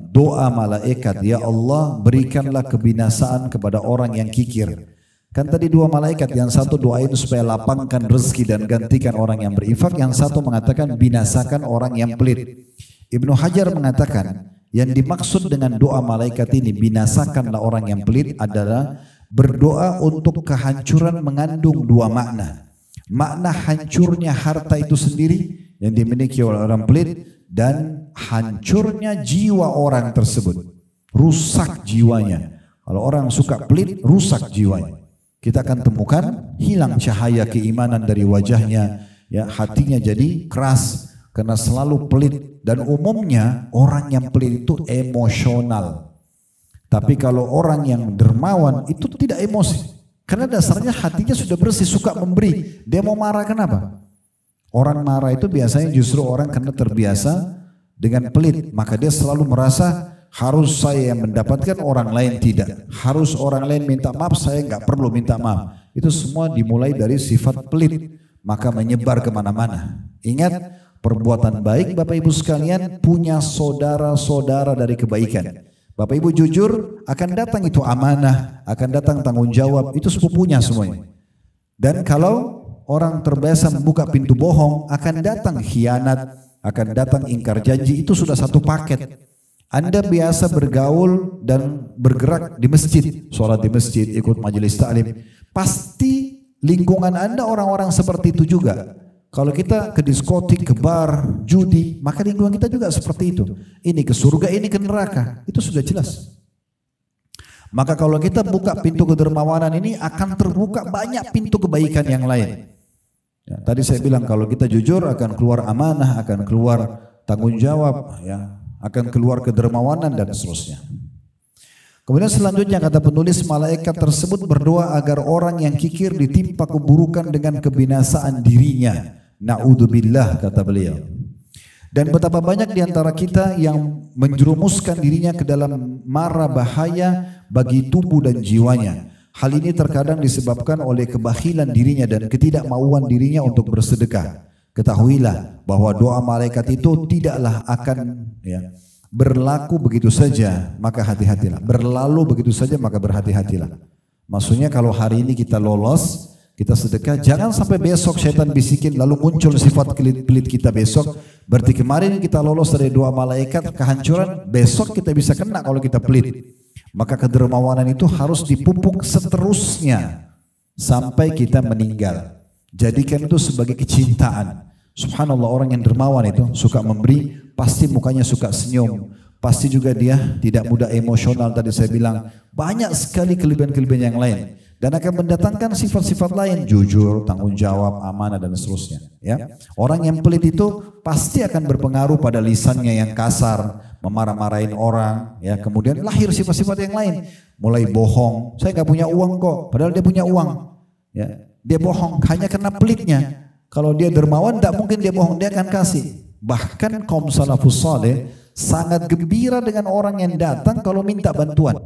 doa malaikat, ya Allah berikanlah kebinasaan kepada orang yang kikir. Kan tadi 2 malaikat, yang satu doain supaya lapangkan rezeki dan gantikan orang yang berinfak, yang satu mengatakan binasakan orang yang pelit. Ibnu Hajar mengatakan, yang dimaksud dengan doa malaikat ini, binasakanlah orang yang pelit, adalah berdoa untuk kehancuran mengandung 2 makna. Makna hancurnya harta itu sendiri yang dimiliki oleh orang pelit, dan hancurnya jiwa orang tersebut, rusak jiwanya, Kalau orang suka pelit, rusak jiwanya. Kita akan temukan hilang cahaya keimanan dari wajahnya, ya, hatinya jadi keras karena selalu pelit. Dan umumnya orang yang pelit itu emosional. Tapi kalau orang yang dermawan itu tidak emosi. Karena dasarnya hatinya sudah bersih, suka memberi. Dia mau marah kenapa? Orang marah itu biasanya justru orang karena terbiasa dengan pelit. Maka dia selalu merasa harus saya yang mendapatkan, orang lain tidak. Harus orang lain minta maaf, saya nggak perlu minta maaf. Itu semua dimulai dari sifat pelit. Maka menyebar kemana-mana. Ingat, perbuatan baik Bapak Ibu sekalian punya saudara-saudara dari kebaikan. Bapak Ibu jujur, akan datang itu amanah, akan datang tanggung jawab, itu sepupunya semuanya. Dan kalau orang terbiasa membuka pintu bohong, akan datang khianat, akan datang ingkar janji, itu sudah satu paket. Anda biasa bergaul dan bergerak di masjid, sholat di masjid, ikut majelis ta'lim, pasti lingkungan Anda orang-orang seperti itu juga. Kalau kita ke diskotik, ke bar, judi, maka lingkungan kita juga seperti itu. Ini ke surga, ini ke neraka. Itu sudah jelas. Maka kalau kita buka pintu kedermawanan ini, akan terbuka banyak pintu kebaikan yang lain. Ya, tadi saya bilang kalau kita jujur akan keluar amanah, akan keluar tanggung jawab, ya, akan keluar kedermawanan dan seterusnya. Kemudian selanjutnya kata penulis, malaikat tersebut berdoa agar orang yang kikir ditimpa keburukan dengan kebinasaan dirinya. Na'udzubillah, kata beliau. Dan betapa banyak di antara kita yang menjerumuskan dirinya ke dalam mara bahaya bagi tubuh dan jiwanya. Hal ini terkadang disebabkan oleh kebakhilan dirinya dan ketidakmauan dirinya untuk bersedekah. Ketahuilah bahwa doa malaikat itu tidaklah akan, ya, berlaku begitu saja, maka hati-hatilah. Berlalu begitu saja, maka berhati-hatilah. Maksudnya kalau hari ini kita lolos, kita sedekah, jangan sampai besok syaitan bisikin lalu muncul sifat pelit kita besok. Berarti kemarin kita lolos dari doa malaikat kehancuran, besok kita bisa kena kalau kita pelit. Maka kedermawanan itu harus dipupuk seterusnya sampai kita meninggal. Jadikan itu sebagai kecintaan. Subhanallah, orang yang dermawan itu suka memberi, pasti mukanya suka senyum. Pasti juga dia tidak mudah emosional, tadi saya bilang. Banyak sekali kelebihan-kelebihan yang lain. Dan akan mendatangkan sifat-sifat lain, jujur, tanggung jawab, amanah dan seterusnya. Ya, orang yang pelit itu pasti akan berpengaruh pada lisannya yang kasar, memarah-marahin orang. Ya, kemudian lahir sifat-sifat yang lain, mulai bohong. Saya nggak punya uang kok, padahal dia punya uang. Ya, dia bohong hanya karena pelitnya. Kalau dia dermawan, tidak mungkin dia bohong, dia akan kasih. Bahkan kaum salafus saleh sangat gembira dengan orang yang datang kalau minta bantuan.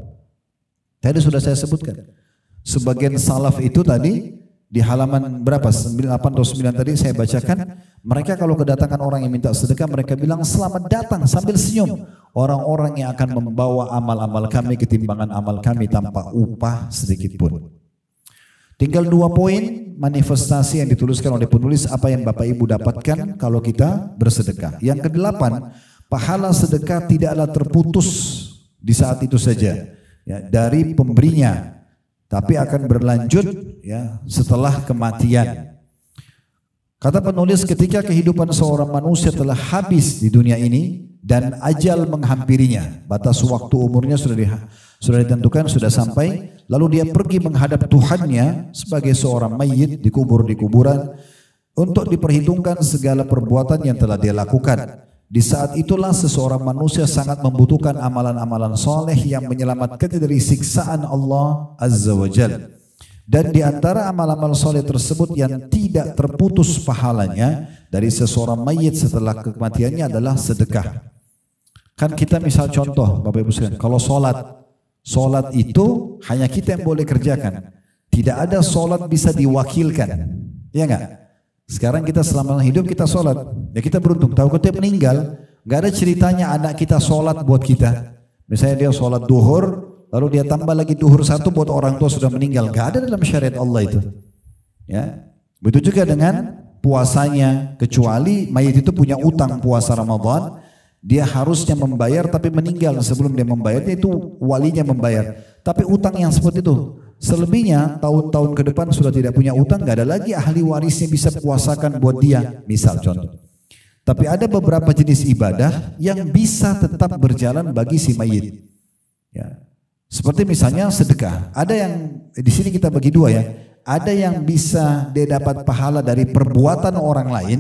Tadi sudah saya sebutkan. Sebagian salaf itu tadi di halaman berapa? 8 atau 9 tadi saya bacakan. Mereka kalau kedatangan orang yang minta sedekah, mereka bilang selamat datang sambil senyum. Orang-orang yang akan membawa amal-amal kami ketimbangan amal kami tanpa upah sedikit pun. Tinggal 2 poin manifestasi yang dituliskan oleh penulis apa yang Bapak Ibu dapatkan kalau kita bersedekah. Yang ke-8, pahala sedekah tidaklah terputus di saat itu saja, ya, dari pemberinya, tapi akan berlanjut, ya, setelah kematian. Kata penulis, ketika kehidupan seorang manusia telah habis di dunia ini dan ajal menghampirinya, batas waktu umurnya sudah ditentukan, sudah sampai, lalu dia pergi menghadap Tuhannya sebagai seorang mayit dikubur di kuburan untuk diperhitungkan segala perbuatan yang telah dia lakukan. Di saat itulah seseorang manusia sangat membutuhkan amalan-amalan soleh yang menyelamatkannya dari siksaan Allah Azza wa Jalla. Dan di antara amal-amal soleh tersebut yang tidak terputus pahalanya dari seseorang mayit setelah kematiannya adalah sedekah. Kan kita misal contoh Bapak Ibu sekalian, kalau solat itu hanya kita yang boleh kerjakan. Tidak ada solat bisa diwakilkan, ya enggak? Sekarang kita selama hidup kita solat, ya kita beruntung. Tahu kita meninggal, nggak ada ceritanya anak kita solat buat kita. Misalnya dia solat duhur, lalu dia tambah lagi duhur 1 buat orang tua sudah meninggal. Nggak ada dalam syariat Allah itu. Ya, begitu juga dengan puasanya. Kecuali mayit itu punya utang puasa Ramadan, dia harusnya membayar tapi meninggal sebelum dia membayarnya, itu walinya membayar. Tapi utang yang seperti itu, selebihnya tahun-tahun ke depan sudah tidak punya utang, nggak ada lagi ahli warisnya bisa puasakan buat dia, misal contoh. Tapi ada beberapa jenis ibadah yang bisa tetap berjalan bagi si mayit. Ya. Seperti misalnya sedekah. Ada yang di sini kita bagi dua ya. Ada yang bisa dia dapat pahala dari perbuatan orang lain,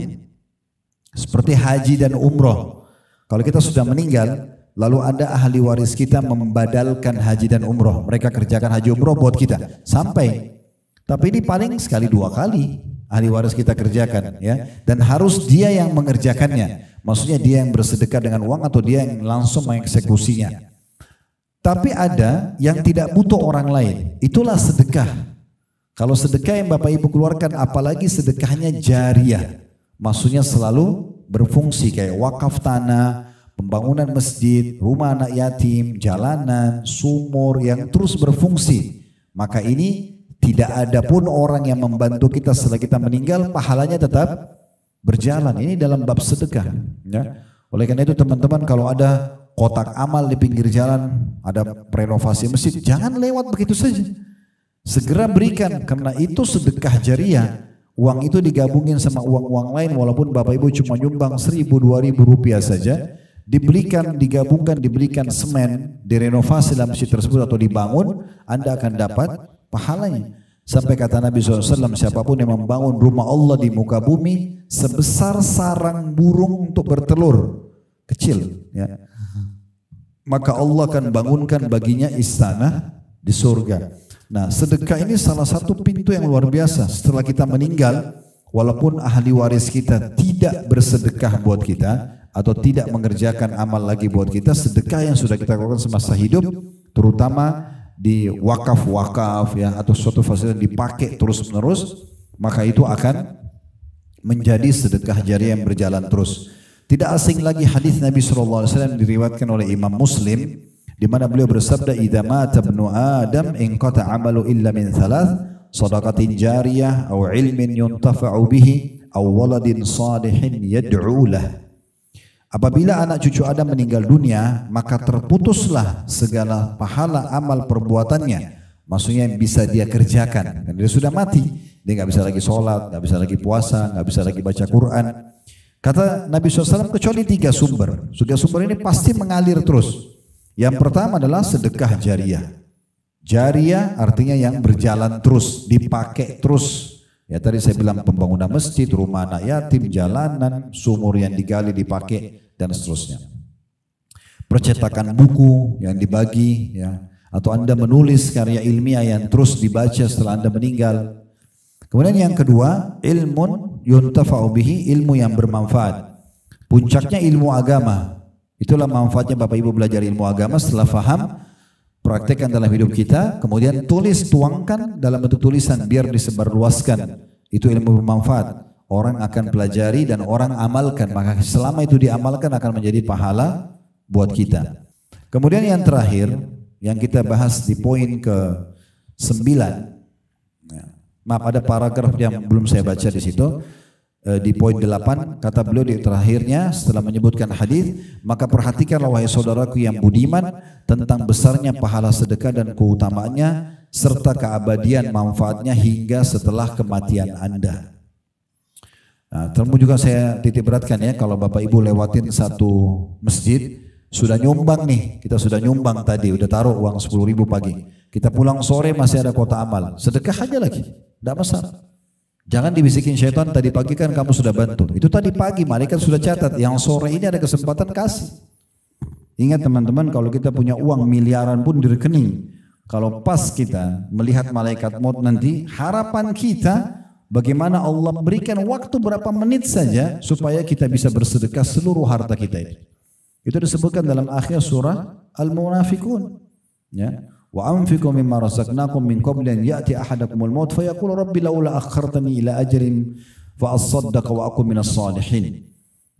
seperti haji dan umroh. Kalau kita sudah meninggal, lalu ada ahli waris kita membadalkan haji dan umroh. Mereka kerjakan haji umroh buat kita sampai. Tapi ini paling sekali dua kali ahli waris kita kerjakan ya. Dan harus dia yang mengerjakannya. Maksudnya dia yang bersedekah dengan uang atau dia yang langsung mengeksekusinya. Tapi ada yang tidak butuh orang lain. Itulah sedekah. Kalau sedekah yang Bapak Ibu keluarkan, apalagi sedekahnya jariah. Maksudnya selalu berfungsi kayak wakaf tanah, pembangunan masjid, rumah anak yatim, jalanan, sumur yang terus berfungsi. Maka ini tidak ada pun orang yang membantu kita setelah kita meninggal, pahalanya tetap berjalan. Ini dalam bab sedekah. Ya. Oleh karena itu teman-teman, kalau ada kotak amal di pinggir jalan, ada renovasi masjid, jangan lewat begitu saja. Segera berikan, karena itu sedekah jariah. Uang itu digabungin sama uang-uang lain, walaupun Bapak Ibu cuma nyumbang 1.000, 2.000 rupiah saja, diberikan, digabungkan, diberikan semen, direnovasi dalam masjid tersebut atau dibangun, Anda akan dapat pahalanya. Sampai kata Nabi SAW, siapapun yang membangun rumah Allah di muka bumi sebesar sarang burung untuk bertelur kecil, ya, maka Allah akan bangunkan baginya istana di surga. Nah, sedekah ini salah satu pintu yang luar biasa. Setelah kita meninggal, walaupun ahli waris kita tidak bersedekah buat kita atau tidak mengerjakan amal lagi buat kita, sedekah yang sudah kita lakukan semasa hidup, terutama di wakaf-wakaf ya, atau suatu fasilitas dipakai terus-menerus, maka itu akan menjadi sedekah jariah yang berjalan terus. Tidak asing lagi hadis Nabi SAW diriwayatkan oleh Imam Muslim, di mana beliau bersabda, "Idza mata ibnu Adam inqata 'amalu illa min thalath, shadaqatin jariyah aw 'ilmin yuntafa'u bihi aw waladin salihin yad'u lah." Apabila anak cucu Adam meninggal dunia, maka terputuslah segala pahala amal perbuatannya. Maksudnya yang bisa dia kerjakan. Dan dia sudah mati, dia nggak bisa lagi sholat, nggak bisa lagi puasa, nggak bisa lagi baca Quran. Kata Nabi SAW, kecuali 3 sumber. Sudah sumber ini pasti mengalir terus. Yang pertama adalah sedekah jariah. Jariah artinya yang berjalan terus, dipakai terus. Ya tadi saya bilang pembangunan masjid, rumah anak yatim, jalanan, sumur yang digali dipakai dan seterusnya. Percetakan buku yang dibagi, ya, atau Anda menulis karya ilmiah yang terus dibaca setelah Anda meninggal. Kemudian yang kedua, ilmun yuntafa'u bihi, ilmu yang bermanfaat. Puncaknya ilmu agama. Itulah manfaatnya Bapak Ibu belajar ilmu agama. Setelah faham, praktekkan dalam hidup kita, kemudian tulis, tuangkan dalam bentuk tulisan biar disebarluaskan. Itu ilmu bermanfaat. Orang akan pelajari dan orang amalkan, maka selama itu diamalkan akan menjadi pahala buat kita. Kemudian yang terakhir yang kita bahas di poin ke-9. Maaf, ada paragraf yang belum saya baca di situ. Di poin 8 kata beliau di terakhirnya setelah menyebutkan hadis, maka perhatikanlah wahai saudaraku yang budiman tentang besarnya pahala sedekah dan keutamaannya serta keabadian manfaatnya hingga setelah kematian Anda. Nah, terus juga saya titik beratkan ya, kalau Bapak Ibu lewatin satu masjid, sudah nyumbang nih, kita sudah nyumbang tadi, udah taruh uang 10.000 pagi, kita pulang sore masih ada kota amal, sedekah aja lagi, tidak masalah. Jangan dibisikin syaitan, tadi pagi kan kamu sudah bantu, itu tadi pagi malaikat sudah catat, yang sore ini ada kesempatan kasih. Ingat teman-teman, kalau kita punya uang miliaran pun di rekening, kalau pas kita melihat malaikat maut nanti, harapan kita bagaimana Allah berikan waktu berapa menit saja supaya kita bisa bersedekah seluruh harta kita itu. Itu disebutkan dalam akhir surah Al-Munafiqun. Ya. Wa anfiqu mimma razaqnakum min qabli an ya'ti ahadakumul maut fa yaqulu rabbi laula akhartani ila ajalin fa asaddaqa wa akun minas salihin.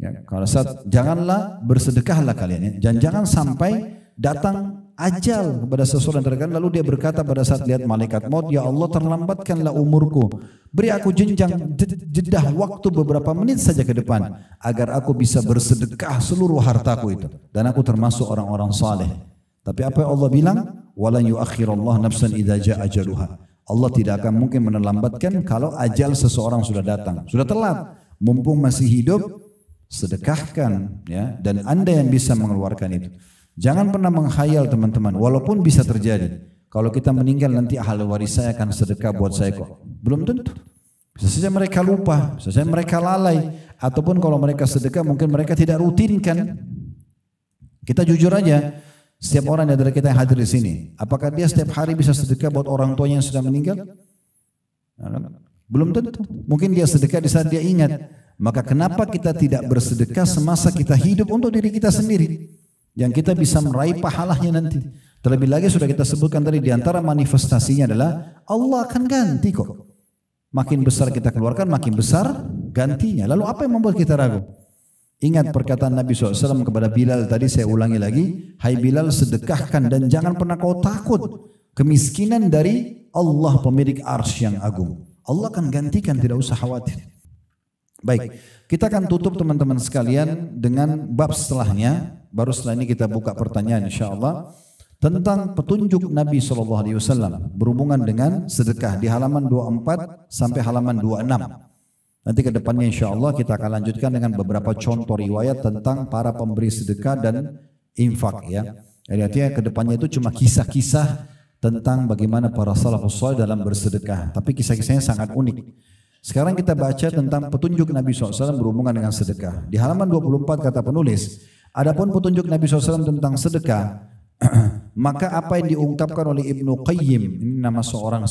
Ya, kalau janganlah bersedekahlah kalian ya. Jangan sampai datang ajal kepada seseorang terkadang lalu dia berkata pada saat lihat malaikat maut, ya Allah terlambatkanlah umurku, beri aku jenjang jedah waktu beberapa menit saja ke depan agar aku bisa bersedekah seluruh hartaku itu dan aku termasuk orang-orang saleh. Tapi apa yang Allah bilang? Walan yuakhirallahu nafsan idza jaa ajaluha. Allah tidak akan mungkin melambatkan kalau ajal seseorang sudah datang, sudah telat. Mumpung masih hidup, sedekahkan ya, dan Anda yang bisa mengeluarkan itu. Jangan pernah menghayal teman-teman, walaupun bisa terjadi. Kalau kita meninggal nanti ahli waris saya akan sedekah buat saya kok. Belum tentu. Bisa saja mereka lupa, bisa saja mereka lalai. Ataupun kalau mereka sedekah mungkin mereka tidak rutinkan. Kita jujur aja, setiap orang dari kita yang hadir di sini, apakah dia setiap hari bisa sedekah buat orang tuanya yang sudah meninggal? Belum tentu. Mungkin dia sedekah di saat dia ingat. Maka kenapa kita tidak bersedekah semasa kita hidup untuk diri kita sendiri? Yang kita bisa meraih pahalanya nanti. Terlebih lagi sudah kita sebutkan tadi, di antara manifestasinya adalah Allah akan ganti kok. Makin besar kita keluarkan, makin besar gantinya. Lalu apa yang membuat kita ragu? Ingat perkataan Nabi SAW kepada Bilal tadi, saya ulangi lagi. Hai Bilal, sedekahkan dan jangan pernah kau takut kemiskinan dari Allah pemilik arsy yang agung. Allah akan gantikan, tidak usah khawatir. Baik, kita akan tutup teman-teman sekalian dengan bab setelahnya. Baru setelah ini kita buka pertanyaan insyaAllah. Tentang petunjuk Nabi SAW berhubungan dengan sedekah di halaman 24 sampai halaman 26. Nanti ke depannya insyaAllah kita akan lanjutkan dengan beberapa contoh riwayat tentang para pemberi sedekah dan infak ya. Jadi artinya ke depannya itu cuma kisah-kisah tentang bagaimana para salafus saleh dalam bersedekah. Tapi kisah-kisahnya sangat unik. Sekarang kita baca tentang petunjuk Nabi SAW berhubungan dengan sedekah. Di halaman 24 kata penulis, adapun petunjuk Nabi SAW tentang sedekah, maka apa yang diungkapkan oleh Ibnu Qayyim, ini nama seorang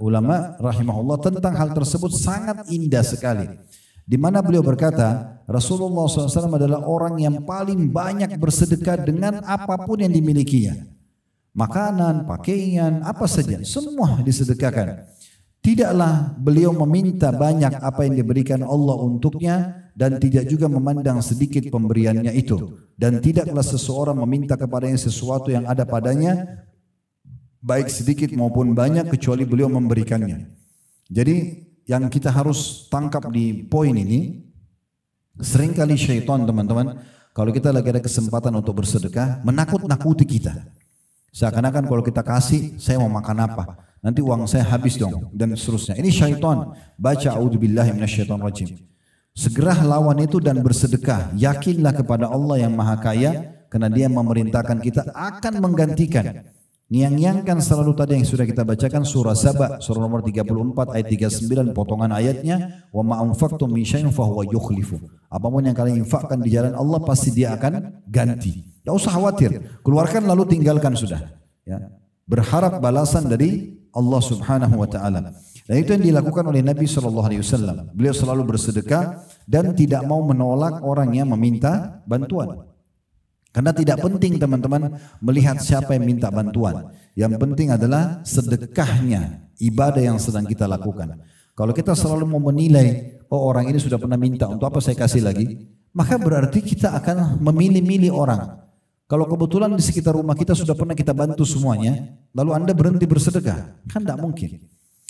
ulama rahimahullah, tentang hal tersebut sangat indah sekali. Di mana beliau berkata, Rasulullah SAW adalah orang yang paling banyak bersedekah dengan apapun yang dimilikinya. Makanan, pakaian, apa saja, semua disedekahkan. Tidaklah beliau meminta banyak apa yang diberikan Allah untuknya dan tidak juga memandang sedikit pemberiannya itu. Dan tidaklah seseorang meminta kepadanya sesuatu yang ada padanya, baik sedikit maupun banyak, kecuali beliau memberikannya. Jadi yang kita harus tangkap di poin ini, seringkali syaitan teman-teman, kalau kita lagi ada kesempatan untuk bersedekah, menakut-nakuti kita. Seakan-akan kalau kita kasih, saya mau makan apa? Nanti uang saya habis dong, dan seterusnya. Ini syaitan. Baca a'udzubillahi minasyaitonirrajim. Segera lawan itu dan bersedekah. Yakinlah kepada Allah yang Maha Kaya, karena Dia memerintahkan kita akan menggantikan. Ngiang-ngiangkan selalu tadi yang sudah kita bacakan surah Saba, surah nomor 34 ayat 39 potongan ayatnya, wa ma anfaqtum min syai'in fahuwa yukhlifu. Apapun yang kalian infakkan di jalan Allah pasti Dia akan ganti. Tidak usah khawatir, keluarkan lalu tinggalkan sudah. Ya. Berharap balasan dari Allah Subhanahu wa taala. Dan itu yang dilakukan oleh Nabi SAW. Beliau selalu bersedekah dan tidak mau menolak orang yang meminta bantuan. Karena tidak penting teman-teman melihat siapa yang minta bantuan. Yang penting adalah sedekahnya, ibadah yang sedang kita lakukan. Kalau kita selalu mau menilai, oh orang ini sudah pernah minta, untuk apa saya kasih lagi? Maka berarti kita akan memilih-milih orang. Kalau kebetulan di sekitar rumah kita sudah pernah kita bantu semuanya, lalu Anda berhenti bersedekah, kan tidak mungkin.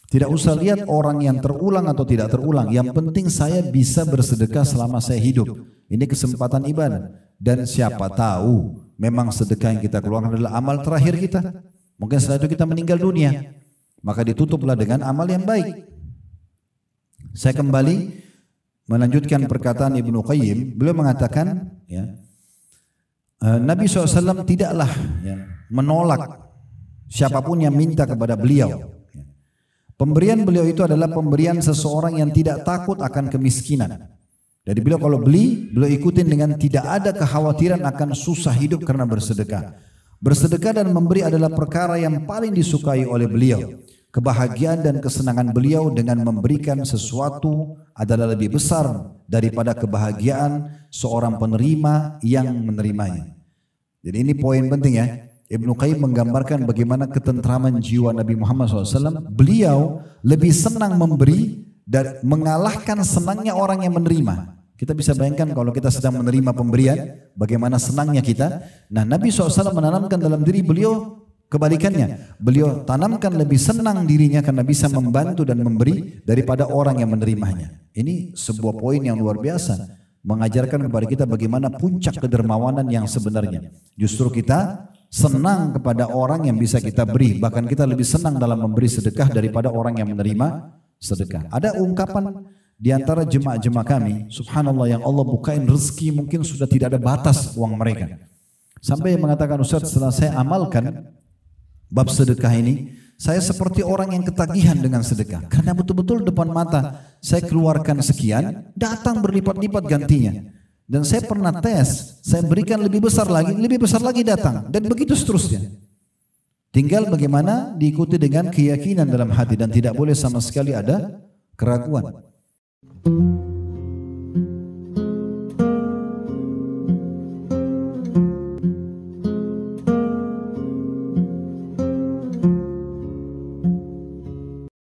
Tidak usah lihat orang yang terulang atau tidak terulang. Yang penting saya bisa bersedekah selama saya hidup. Ini kesempatan ibadah. Dan siapa tahu memang sedekah yang kita keluarkan adalah amal terakhir kita. Mungkin setelah itu kita meninggal dunia. Maka ditutuplah dengan amal yang baik. Saya kembali melanjutkan perkataan Ibnu Qayyim. Beliau mengatakan, ya, Nabi SAW tidaklah menolak siapapun yang minta kepada beliau. Pemberian beliau itu adalah pemberian seseorang yang tidak takut akan kemiskinan. Jadi beliau kalau beliau ikutin dengan tidak ada kekhawatiran akan susah hidup karena bersedekah. Bersedekah dan memberi adalah perkara yang paling disukai oleh beliau. Kebahagiaan dan kesenangan beliau dengan memberikan sesuatu adalah lebih besar daripada kebahagiaan seorang penerima yang menerimanya. Jadi ini poin penting ya. Ibnu Qayyim menggambarkan bagaimana ketentraman jiwa Nabi Muhammad SAW. Beliau lebih senang memberi dan mengalahkan senangnya orang yang menerima. Kita bisa bayangkan kalau kita sedang menerima pemberian, bagaimana senangnya kita. Nah, Nabi SAW menanamkan dalam diri beliau kebalikannya. Beliau tanamkan lebih senang dirinya karena bisa membantu dan memberi daripada orang yang menerimanya. Ini sebuah poin yang luar biasa. Mengajarkan kepada kita bagaimana puncak kedermawanan yang sebenarnya. Justru kita senang kepada orang yang bisa kita beri. Bahkan kita lebih senang dalam memberi sedekah daripada orang yang menerima sedekah. Ada ungkapan di antara jemaah-jemaah kami, subhanallah, yang Allah bukain rezeki mungkin sudah tidak ada batas uang mereka. Sampai mengatakan, Ustaz, setelah saya amalkan bab sedekah ini, saya seperti orang yang ketagihan dengan sedekah. Karena betul-betul depan mata saya keluarkan sekian, datang berlipat-lipat gantinya. Dan saya pernah tes, saya berikan lebih besar lagi datang. Dan begitu seterusnya. Tinggal bagaimana diikuti dengan keyakinan dalam hati dan tidak boleh sama sekali ada keraguan.